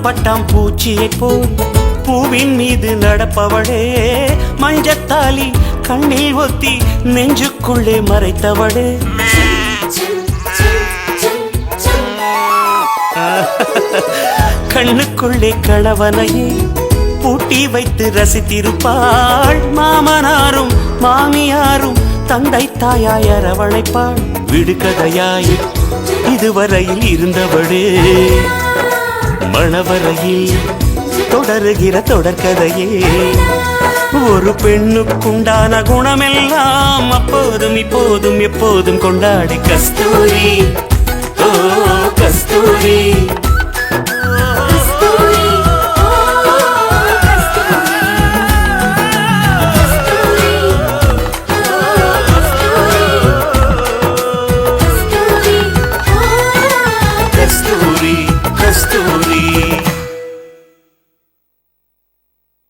பட்டாம் பூச்சியை போல் பூவின் மீது நடப்பவளே, மஞ்சத்தாலி கண்ணில் ஒத்தி நெஞ்சுக்குள்ளே மறைத்தவளே. கண்ணுக்குள்ளே கணவனையே பூட்டி வைத்து ரசித்திருப்பாள். மாமனாரும் மாமியாரும் தந்தை தாயாய் அரவணைப்பாள். விடுகதையாய் இதுவரையில் இருந்தவளே, மணவரையில் தொடருகிற தொடர்கதையே. ஒரு பெண்ணுக்குண்டான குணமெல்லாம் அப்போதும் இப்போதும் எப்போதும் கொண்டாடி கஸ்தூரி, ஓ கஸ்தூரி.